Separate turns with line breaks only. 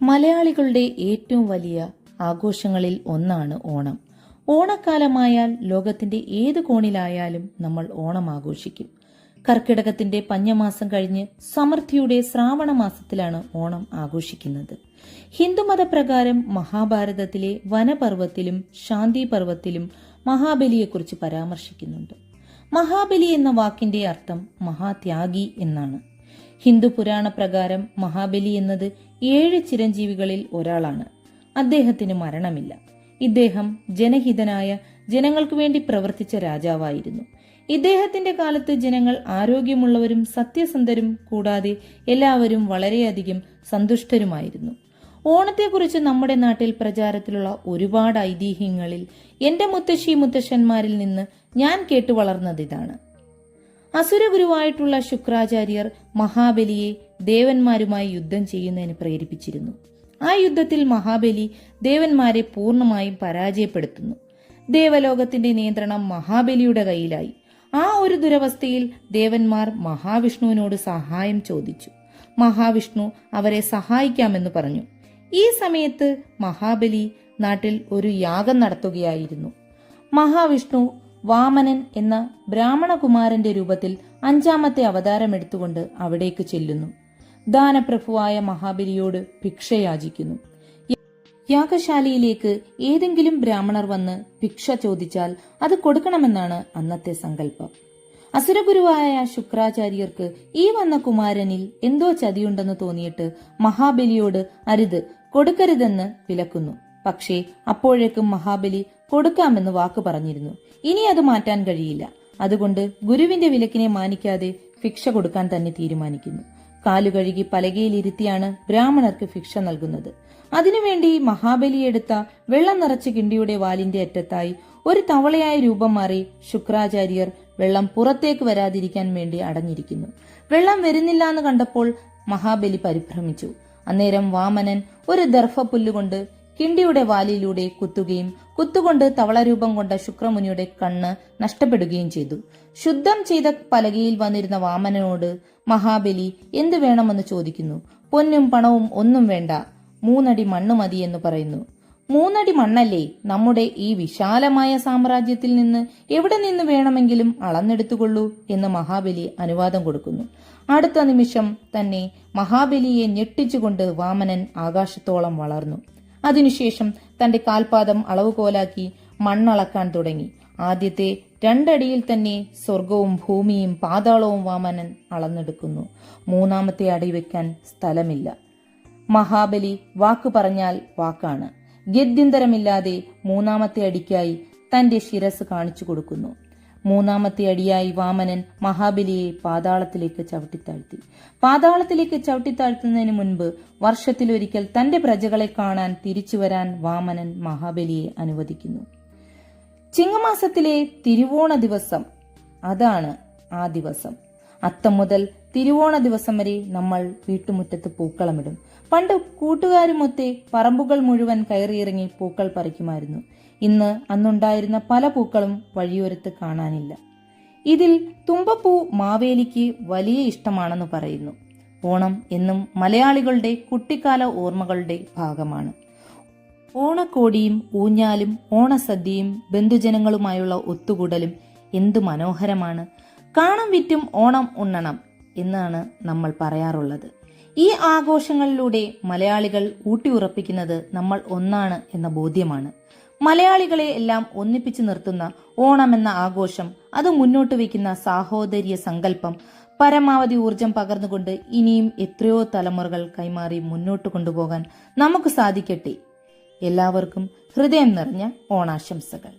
മലയാളികളുടെ ഏറ്റവും വലിയ ആഘോഷങ്ങളിൽ ഒന്നാണ് ഓണം. ഓണക്കാലമായാൽ ലോകത്തിന്റെ ഏത് കോണിലായാലും നമ്മൾ ഓണം ആഘോഷിക്കും. കർക്കിടകത്തിന്റെ പഞ്ഞമാസം കഴിഞ്ഞ് സമൃദ്ധിയുടെ ശ്രാവണ മാസത്തിലാണ് ഓണം ആഘോഷിക്കുന്നത്. ഹിന്ദുമതപ്രകാരം മഹാഭാരതത്തിലെ വനപർവ്വത്തിലും ശാന്തി പർവ്വത്തിലും മഹാബലിയെക്കുറിച്ച് പരാമർശിക്കുന്നുണ്ട്. മഹാബലി എന്ന വാക്കിന്റെ അർത്ഥം മഹാത്യാഗി എന്നാണ്. ഹിന്ദു പുരാണ പ്രകാരം മഹാബലി എന്നത് 7 ചിരഞ്ജീവികളിൽ ഒരാളാണ്. അദ്ദേഹത്തിന് മരണമില്ല. ഇദ്ദേഹം ജനഹിതനായ ജനങ്ങൾക്കു വേണ്ടി പ്രവർത്തിച്ച രാജാവായിരുന്നു. ഇദ്ദേഹത്തിന്റെ കാലത്ത് ജനങ്ങൾ ആരോഗ്യമുള്ളവരും സത്യസന്ധരും കൂടാതെ എല്ലാവരും വളരെയധികം സന്തുഷ്ടരുമായിരുന്നു. ഓണത്തെക്കുറിച്ച് നമ്മുടെ നാട്ടിൽ പ്രചാരത്തിലുള്ള ഒരുപാട് ഐതിഹ്യങ്ങളിൽ എന്റെ മുത്തശ്ശി മുത്തശ്ശന്മാരിൽ നിന്ന് ഞാൻ കേട്ടു വളർന്നതിതാണ്. അസുരഗുരുവായിട്ടുള്ള ശുക്രാചാര്യർ മഹാബലിയെ ദേവന്മാരുമായി യുദ്ധം ചെയ്യുന്നതിന് പ്രേരിപ്പിച്ചിരുന്നു. ആ യുദ്ധത്തിൽ മഹാബലി ദേവന്മാരെ പൂർണ്ണമായും പരാജയപ്പെടുത്തുന്നു. ദേവലോകത്തിന്റെ നിയന്ത്രണം മഹാബലിയുടെ കയ്യിലായി. ആ ഒരു ദുരവസ്ഥയിൽ ദേവന്മാർ മഹാവിഷ്ണുവിനോട് സഹായം ചോദിച്ചു. മഹാവിഷ്ണു അവരെ സഹായിക്കാമെന്ന് പറഞ്ഞു. ഈ സമയത്ത് മഹാബലി നാട്ടിൽ ഒരു യാഗം നടത്തുകയായിരുന്നു. മഹാവിഷ്ണു വാമനൻ എന്ന ബ്രാഹ്മണകുമാരന്റെ രൂപത്തിൽ 5ാമത്തെ അവതാരം എടുത്തുകൊണ്ട് അവിടേക്ക് ചെല്ലുന്നു. ദാനപ്രഭുവായ മഹാബലിയോട് ഭിക്ഷ യാചിക്കുന്നു. യാഗശാലയിലേക്ക് ഏതെങ്കിലും ബ്രാഹ്മണർ വന്ന് ഭിക്ഷ ചോദിച്ചാൽ അത് കൊടുക്കണമെന്നാണ് അന്നത്തെ സങ്കല്പം. അസുരഗുരുവായ ശുക്രാചാര്യർക്ക് ഈ വന്ന കുമാരനിൽ എന്തോ ചതിയുണ്ടെന്ന് തോന്നിയിട്ട് മഹാബലിയോട് അരുത്, കൊടുക്കരുതെന്ന് വിലക്കുന്നു. പക്ഷേ അപ്പോഴേക്കും മഹാബലി കൊടുക്കാമെന്ന് വാക്ക് പറഞ്ഞിരുന്നു. ഇനി അത് മാറ്റാൻ കഴിയില്ല. അതുകൊണ്ട് ഗുരുവിന്റെ വിലക്കിനെ മാനിക്കാതെ ഭിക്ഷ കൊടുക്കാൻ തന്നെ തീരുമാനിക്കുന്നു. കാലുകഴുകി പലകയിലിരുത്തിയാണ് ബ്രാഹ്മണർക്ക് ഭിക്ഷ നൽകുന്നത്. അതിനുവേണ്ടി മഹാബലി എടുത്ത വെള്ളം നിറച്ച കിണ്ടിയുടെ വാലിന്റെ അറ്റത്തായി ഒരു തവളയായി രൂപം മാറി ശുക്രാചാര്യർ വെള്ളം പുറത്തേക്ക് വരാതിരിക്കാൻ വേണ്ടി അടഞ്ഞിരിക്കുന്നു. വെള്ളം വരുന്നില്ല എന്ന് കണ്ടപ്പോൾ മഹാബലി പരിഭ്രമിച്ചു. അന്നേരം വാമനൻ ഒരു ദർഭപ്പുല്ലുകൊണ്ട് കിണ്ടിയുടെ വാലിലൂടെ കുത്തുകയും കുത്തുകൊണ്ട് തവളരൂപം കൊണ്ട ശുക്രമുനിയുടെ കണ്ണ് നഷ്ടപ്പെടുകയും ചെയ്തു. ശുദ്ധം ചെയ്ത പലകയിൽ വന്നിരുന്ന വാമനനോട് മഹാബലി എന്ത് വേണമെന്ന് ചോദിക്കുന്നു. പൊന്നും പണവും ഒന്നും വേണ്ട, 3 അടി മണ്ണ് മതി എന്ന് പറയുന്നു. 3 അടി മണ്ണല്ലേ? നമ്മുടെ ഈ വിശാലമായ സാമ്രാജ്യത്തിൽ നിന്ന് എവിടെ നിന്ന് വേണമെങ്കിലും അളന്നെടുത്തുകൊള്ളൂ എന്ന് മഹാബലി അനുവാദം കൊടുക്കുന്നു. അടുത്ത നിമിഷം തന്നെ മഹാബലിയെ ഞെട്ടിച്ചുകൊണ്ട് വാമനൻ ആകാശത്തോളം വളർന്നു. അതിനുശേഷം തന്റെ കാൽപാദം അളവുകോലാക്കി മണ്ണളക്കാൻ തുടങ്ങി. ആദ്യത്തെ 2 അടിയിൽ തന്നെ സ്വർഗവും ഭൂമിയും പാതാളവും വാമനൻ അളന്നെടുക്കുന്നു. 3ാമത്തെ അടി വെക്കാൻ സ്ഥലമില്ല. മഹാബലി വാക്കു പറഞ്ഞാൽ വാക്കാണ്. ഗത്യന്തരമില്ലാതെ 3ാമത്തെ അടിക്കായി തന്റെ ശിരസ് കാണിച്ചു കൊടുക്കുന്നു. 3ാമത്തെ അടിയായി വാമനൻ മഹാബലിയെ പാതാളത്തിലേക്ക് ചവിട്ടിത്താഴ്ത്തി. പാതാളത്തിലേക്ക് ചവിട്ടിത്താഴ്ത്തുന്നതിന് മുൻപ് വർഷത്തിലൊരിക്കൽ തന്റെ പ്രജകളെ കാണാൻ തിരിച്ചുവരാൻ വാമനൻ മഹാബലിയെ അനുവദിക്കുന്നു. ചിങ്ങമാസത്തിലെ തിരുവോണ ദിവസം, അതാണ് ആ ദിവസം. അത്തം മുതൽ തിരുവോണ ദിവസം വരെ നമ്മൾ വീട്ടുമുറ്റത്ത് പൂക്കളമിടും. പണ്ട് കൂട്ടുകാരുമൊത്തെ പറമ്പുകൾ മുഴുവൻ കയറിയിറങ്ങി പൂക്കൾ പറിക്കുമായിരുന്നു. ഇന്ന് അന്നുണ്ടായിരുന്ന പല പൂക്കളും വഴിയോരത്ത് കാണാനില്ല. ഇതിൽ തുമ്പപ്പൂ മാവേലിക്ക് വലിയ ഇഷ്ടമാണെന്ന് പറയുന്നു. ഓണം എന്നും മലയാളികളുടെ കുട്ടിക്കാല ഓർമ്മകളുടെ ഭാഗമാണ്. ഓണക്കോടിയും ഊഞ്ഞാലും ഓണസദ്യയും ബന്ധുജനങ്ങളുമായുള്ള ഒത്തുകൂടലും എന്തു മനോഹരമാണ്. കാണം വിറ്റും ഓണം ഉണ്ണണം എന്നാണ് നമ്മൾ പറയാറുള്ളത്. ഈ ആഘോഷങ്ങളിലൂടെ മലയാളികൾ ഊട്ടിയുറപ്പിക്കുന്നത് നമ്മൾ ഒന്നാണ് എന്ന ബോധ്യമാണ്. മലയാളികളെ എല്ലാം ഒന്നിപ്പിച്ചു നിർത്തുന്ന ഓണം എന്ന ആഘോഷം, അത് മുന്നോട്ട് വയ്ക്കുന്ന സാഹോദര്യ സങ്കല്പം പരമാവധി ഊർജം പകർന്നുകൊണ്ട് ഇനിയും എത്രയോ തലമുറകൾ കൈമാറി മുന്നോട്ട് കൊണ്ടുപോകാൻ നമുക്ക് സാധിക്കട്ടെ. എല്ലാവർക്കും ഹൃദയം നിറഞ്ഞ ഓണാശംസകൾ.